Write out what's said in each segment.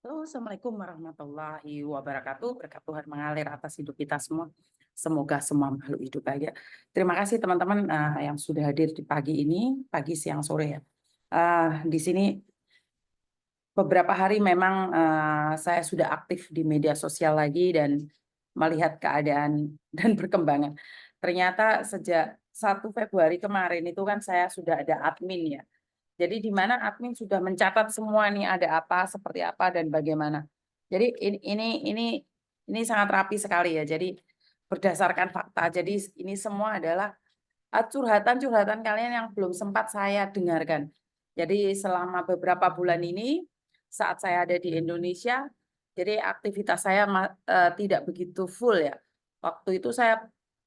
Halo, Assalamualaikum warahmatullahi wabarakatuh. Berkat Tuhan mengalir atas hidup kita semua. Semoga semua makhluk hidup bahagia. Terima kasih teman-teman yang sudah hadir di pagi ini, pagi, siang, sore ya. Di sini beberapa hari memang saya sudah aktif di media sosial lagi dan melihat keadaan dan perkembangan. Ternyata sejak 1 Februari kemarin itu kan saya sudah ada admin ya. Jadi di mana admin sudah mencatat semua nih ada apa, seperti apa dan bagaimana. Jadi ini sangat rapi sekali ya. Jadi berdasarkan fakta. Jadi ini semua adalah curhatan-curhatan kalian yang belum sempat saya dengarkan. Jadi selama beberapa bulan ini saat saya ada di Indonesia, jadi aktivitas saya tidak begitu full ya. Waktu itu saya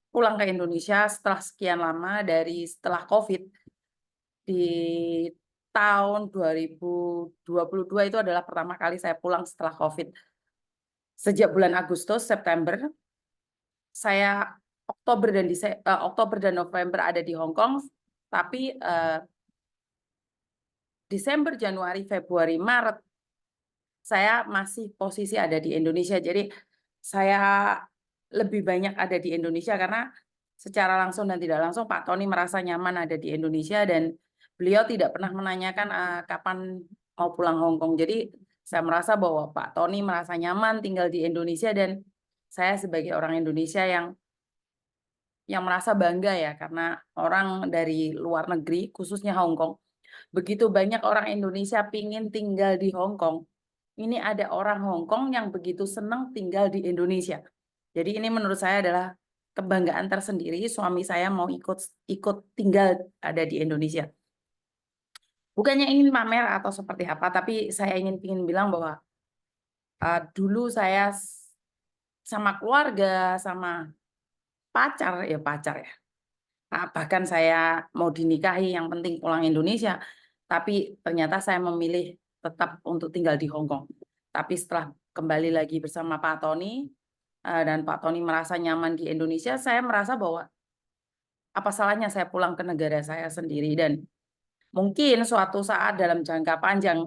pulang ke Indonesia setelah sekian lama setelah COVID di tahun 2022 itu adalah pertama kali saya pulang setelah COVID. Sejak bulan Agustus, September, saya Oktober dan November ada di Hong Kong, tapi Desember, Januari, Februari, Maret saya masih posisi ada di Indonesia. Jadi saya lebih banyak ada di Indonesia karena secara langsung dan tidak langsung Pak Tony merasa nyaman ada di Indonesia dan beliau tidak pernah menanyakan kapan mau pulang Hong Kong. Jadi saya merasa bahwa Pak Tony merasa nyaman tinggal di Indonesia dan saya sebagai orang Indonesia yang merasa bangga ya karena orang dari luar negeri khususnya Hong Kong, begitu banyak orang Indonesia pingin tinggal di Hong Kong. Ini ada orang Hong Kong yang begitu senang tinggal di Indonesia. Jadi ini menurut saya adalah kebanggaan tersendiri. Suami saya mau ikut tinggal ada di Indonesia. Bukannya ingin pamer atau seperti apa, tapi saya ingin bilang bahwa dulu saya sama keluarga, sama pacar ya. Bahkan saya mau dinikahi, yang penting pulang Indonesia. Tapi ternyata saya memilih tetap untuk tinggal di Hong Kong. Tapi setelah kembali lagi bersama Pak Tony, dan Pak Tony merasa nyaman di Indonesia, saya merasa bahwa apa salahnya saya pulang ke negara saya sendiri. Dan mungkin suatu saat dalam jangka panjang,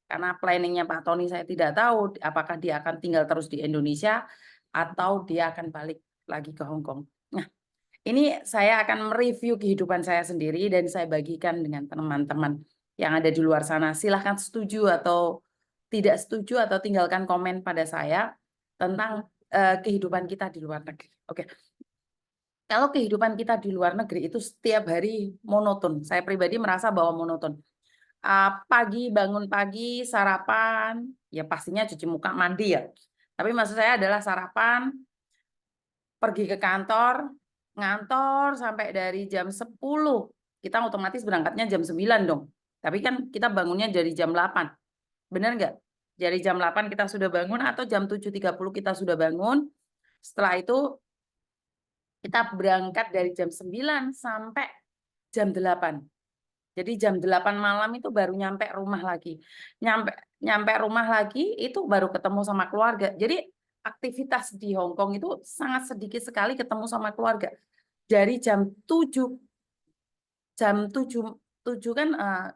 karena planningnya Pak Tony saya tidak tahu apakah dia akan tinggal terus di Indonesia atau dia akan balik lagi ke Hong Kong. Nah, ini saya akan mereview kehidupan saya sendiri dan saya bagikan dengan teman-teman yang ada di luar sana. Silahkan setuju atau tidak setuju atau tinggalkan komen pada saya tentang kehidupan kita di luar negeri. Oke. Kalau kehidupan kita di luar negeri itu setiap hari monoton. Saya pribadi merasa bahwa monoton. Bangun pagi, sarapan, ya pastinya cuci muka, mandi ya. Tapi maksud saya adalah sarapan, pergi ke kantor, ngantor sampai dari jam 10. Kita otomatis berangkatnya jam 9 dong. Tapi kan kita bangunnya dari jam 8. Benar nggak? Dari jam 8 kita sudah bangun atau jam 7.30 kita sudah bangun. Setelah itu kita berangkat dari jam 9 sampai jam 8. Jadi jam 8 malam itu baru nyampe rumah lagi. Nyampe rumah lagi itu baru ketemu sama keluarga. Jadi aktivitas di Hong Kong itu sangat sedikit sekali ketemu sama keluarga. Dari jam 7 kan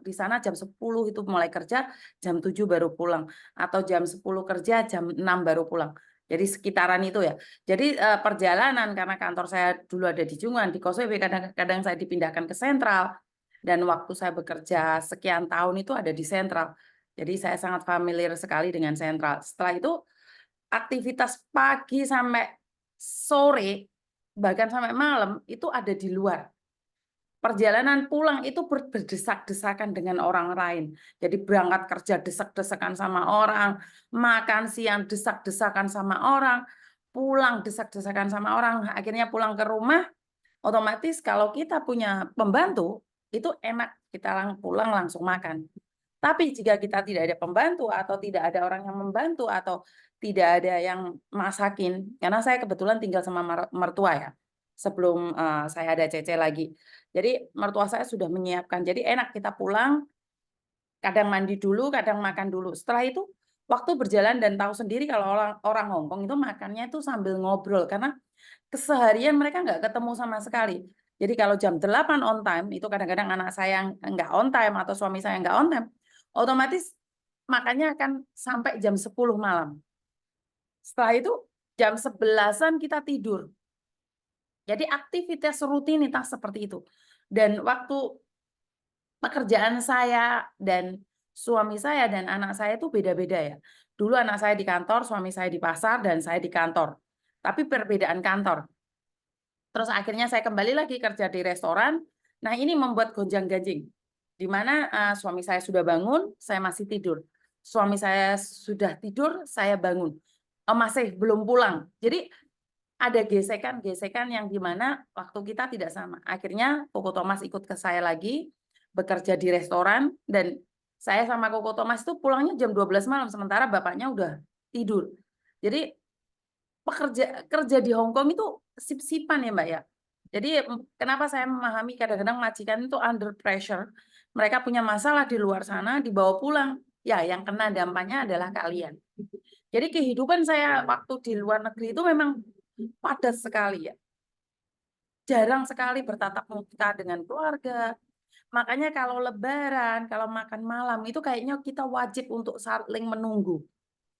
di sana jam 10 itu mulai kerja, jam 7 baru pulang. Atau jam 10 kerja, jam 6 baru pulang. Jadi sekitaran itu ya. Jadi perjalanan karena kantor saya dulu ada di Jungan, di Causeway, kadang-kadang saya dipindahkan ke Sentral. Dan waktu saya bekerja sekian tahun itu ada di Sentral. Jadi saya sangat familiar sekali dengan Sentral. Setelah itu aktivitas pagi sampai sore, bahkan sampai malam itu ada di luar. Perjalanan pulang itu berdesak-desakan dengan orang lain. Jadi berangkat kerja desak-desakan sama orang, makan siang desak-desakan sama orang, pulang desak-desakan sama orang. Akhirnya pulang ke rumah, otomatis kalau kita punya pembantu, itu enak kita pulang langsung makan. Tapi jika kita tidak ada pembantu atau tidak ada orang yang membantu atau tidak ada yang masakin, karena saya kebetulan tinggal sama mertua ya, sebelum saya ada Cece lagi. Jadi mertua saya sudah menyiapkan. Jadi enak kita pulang, kadang mandi dulu, kadang makan dulu. Setelah itu waktu berjalan dan tahu sendiri kalau orang Hong Kong itu makannya itu sambil ngobrol karena keseharian mereka nggak ketemu sama sekali. Jadi kalau jam 8 on time, itu kadang-kadang anak saya nggak on time atau suami saya nggak on time, otomatis makannya akan sampai jam 10 malam. Setelah itu jam 11-an kita tidur. Jadi aktivitas rutinitas seperti itu. Dan waktu pekerjaan saya dan suami saya dan anak saya itu beda-beda ya. Dulu anak saya di kantor, suami saya di pasar, dan saya di kantor. Tapi perbedaan kantor. Terus akhirnya saya kembali lagi kerja di restoran. Nah, ini membuat gonjang-ganjing. Di mana suami saya sudah bangun, saya masih tidur. Suami saya sudah tidur, saya bangun. Masih belum pulang. Jadi ada gesekan-gesekan yang di mana waktu kita tidak sama. Akhirnya Koko Thomas ikut ke saya lagi, bekerja di restoran, dan saya sama Koko Thomas itu pulangnya jam 12 malam, sementara bapaknya udah tidur. Jadi kerja di Hong Kong itu sip-sipan ya Mbak ya. Jadi kenapa saya memahami kadang-kadang majikan itu under pressure, mereka punya masalah di luar sana, dibawa pulang. Ya, yang kena dampaknya adalah kalian. Jadi kehidupan saya waktu di luar negeri itu memang padat sekali ya. Jarang sekali bertatap muka dengan keluarga. Makanya kalau lebaran, kalau makan malam itu kayaknya kita wajib untuk saling menunggu.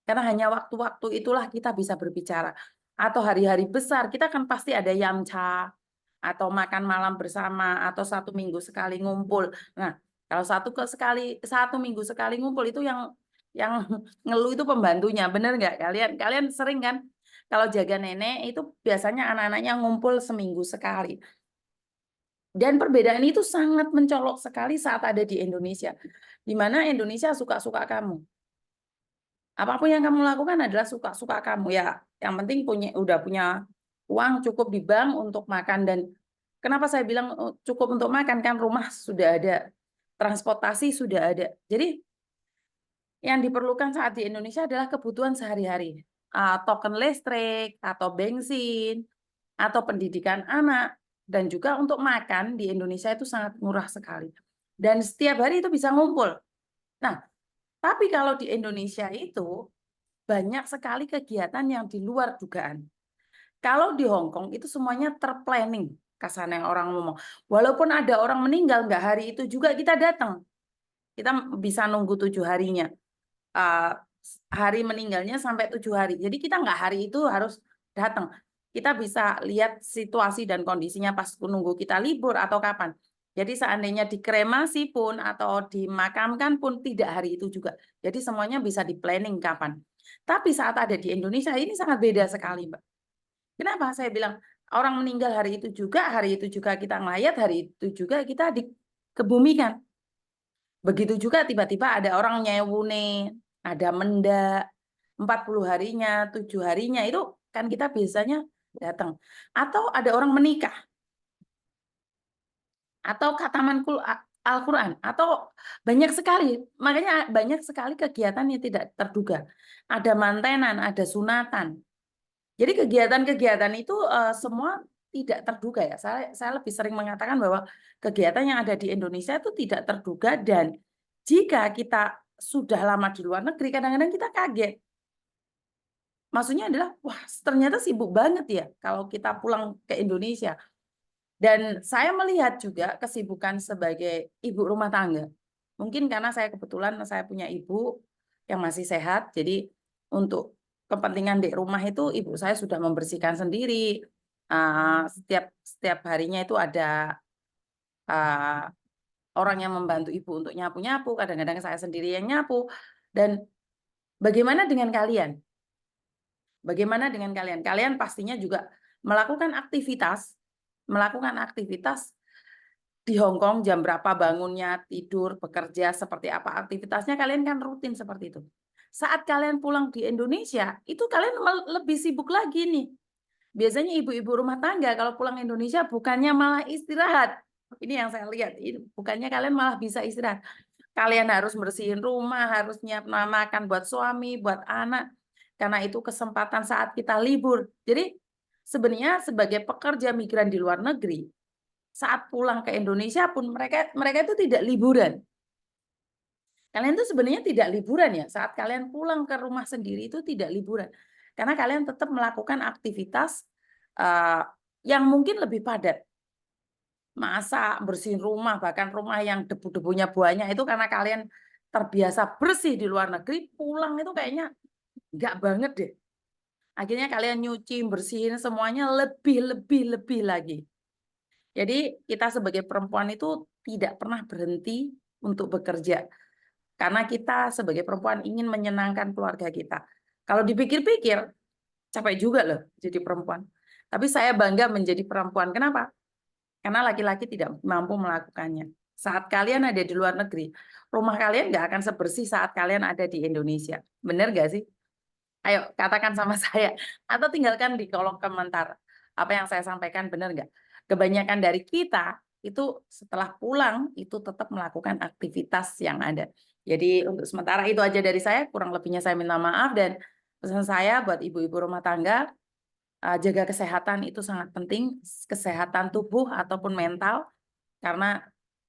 Karena hanya waktu-waktu itulah kita bisa berbicara. Atau hari-hari besar, kita kan pasti ada yamcha, atau makan malam bersama, atau 1 minggu sekali ngumpul. Nah, kalau satu minggu sekali ngumpul itu yang ngeluh itu pembantunya, bener nggak kalian? Kalian sering kan kalau jaga nenek itu biasanya anak-anaknya ngumpul seminggu sekali. Dan perbedaan itu sangat mencolok sekali saat ada di Indonesia. Di mana Indonesia suka-suka kamu. Apapun yang kamu lakukan adalah suka-suka kamu ya. Yang penting udah punya uang cukup di bank untuk makan. Dan kenapa saya bilang cukup untuk makan, kan rumah sudah ada, transportasi sudah ada. Jadi yang diperlukan saat di Indonesia adalah kebutuhan sehari-hari. Token listrik atau bensin atau pendidikan anak, dan juga untuk makan di Indonesia itu sangat murah sekali. Dan setiap hari itu bisa ngumpul. Nah, tapi kalau di Indonesia itu banyak sekali kegiatan yang di luar dugaan. Kalau di Hong Kong itu semuanya terplanning, kasarnya yang orang ngomong. Walaupun ada orang meninggal, nggak hari itu juga kita datang. Kita bisa nunggu 7 harinya. Hari meninggalnya sampai 7 hari. Jadi kita nggak hari itu harus datang. Kita bisa lihat situasi dan kondisinya pas nunggu kita libur atau kapan. Jadi seandainya dikremasi pun atau dimakamkan pun tidak hari itu juga. Jadi semuanya bisa di planning kapan. Tapi saat ada di Indonesia ini sangat beda sekali, Mbak. Kenapa saya bilang orang meninggal hari itu juga kita ngelayat, hari itu juga kita dikebumikan. Begitu juga tiba-tiba ada orang nyewune, ada mendak, 40 harinya, 7 harinya, itu kan kita biasanya datang. Atau ada orang menikah, atau khataman Al-Quran, atau banyak sekali. Makanya banyak sekali kegiatan yang tidak terduga. Ada mantenan, ada sunatan. Jadi kegiatan-kegiatan itu semua tidak terduga ya. Saya lebih sering mengatakan bahwa kegiatan yang ada di Indonesia itu tidak terduga, dan jika kita sudah lama di luar negeri, kadang-kadang kita kaget. Maksudnya adalah, wah ternyata sibuk banget ya kalau kita pulang ke Indonesia. Dan saya melihat juga kesibukan sebagai ibu rumah tangga. Mungkin karena saya kebetulan saya punya ibu yang masih sehat, jadi untuk kepentingan di rumah itu ibu saya sudah membersihkan sendiri. Setiap harinya itu ada orang yang membantu ibu untuk nyapu-nyapu, kadang-kadang saya sendiri yang nyapu. Dan bagaimana dengan kalian? Bagaimana dengan kalian? Kalian pastinya juga melakukan aktivitas di Hong Kong, jam berapa bangunnya, tidur, bekerja, seperti apa aktivitasnya, kalian kan rutin seperti itu. Saat kalian pulang di Indonesia, itu kalian lebih sibuk lagi nih. Biasanya ibu-ibu rumah tangga kalau pulang Indonesia bukannya malah istirahat. Ini yang saya lihat, bukannya kalian malah bisa istirahat. Kalian harus bersihin rumah, harus nyiap makan buat suami, buat anak. Karena itu kesempatan saat kita libur. Jadi sebenarnya sebagai pekerja migran di luar negeri, saat pulang ke Indonesia pun mereka itu tidak liburan. Kalian itu sebenarnya tidak liburan ya. Saat kalian pulang ke rumah sendiri itu tidak liburan. Karena kalian tetap melakukan aktivitas yang mungkin lebih padat. Masak, bersihin rumah, bahkan rumah yang debu-debunya banyak itu karena kalian terbiasa bersih di luar negeri, pulang itu kayaknya nggak banget deh. Akhirnya kalian nyuci, bersihin semuanya lebih lagi. Jadi kita sebagai perempuan itu tidak pernah berhenti untuk bekerja. Karena kita sebagai perempuan ingin menyenangkan keluarga kita. Kalau dipikir-pikir, capek juga loh jadi perempuan. Tapi saya bangga menjadi perempuan. Kenapa? Karena laki-laki tidak mampu melakukannya. Saat kalian ada di luar negeri, rumah kalian nggak akan sebersih saat kalian ada di Indonesia. Bener nggak sih? Ayo katakan sama saya. Atau tinggalkan di kolom komentar. Apa yang saya sampaikan benar nggak? Kebanyakan dari kita itu setelah pulang itu tetap melakukan aktivitas yang ada. Jadi untuk sementara itu aja dari saya. Kurang lebihnya saya minta maaf. Dan pesan saya buat ibu-ibu rumah tangga, jaga kesehatan itu sangat penting. Kesehatan tubuh ataupun mental. Karena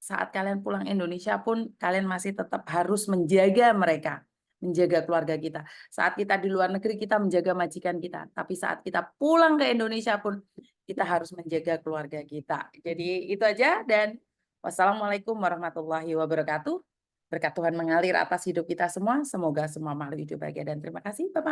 saat kalian pulang Indonesia pun kalian masih tetap harus menjaga mereka, menjaga keluarga kita. Saat kita di luar negeri kita menjaga majikan kita, tapi saat kita pulang ke Indonesia pun kita harus menjaga keluarga kita. Jadi itu aja dan wassalamualaikum warahmatullahi wabarakatuh. Berkat Tuhan mengalir atas hidup kita semua. Semoga semua makhluk hidup bahagia dan terima kasih. Bye-bye.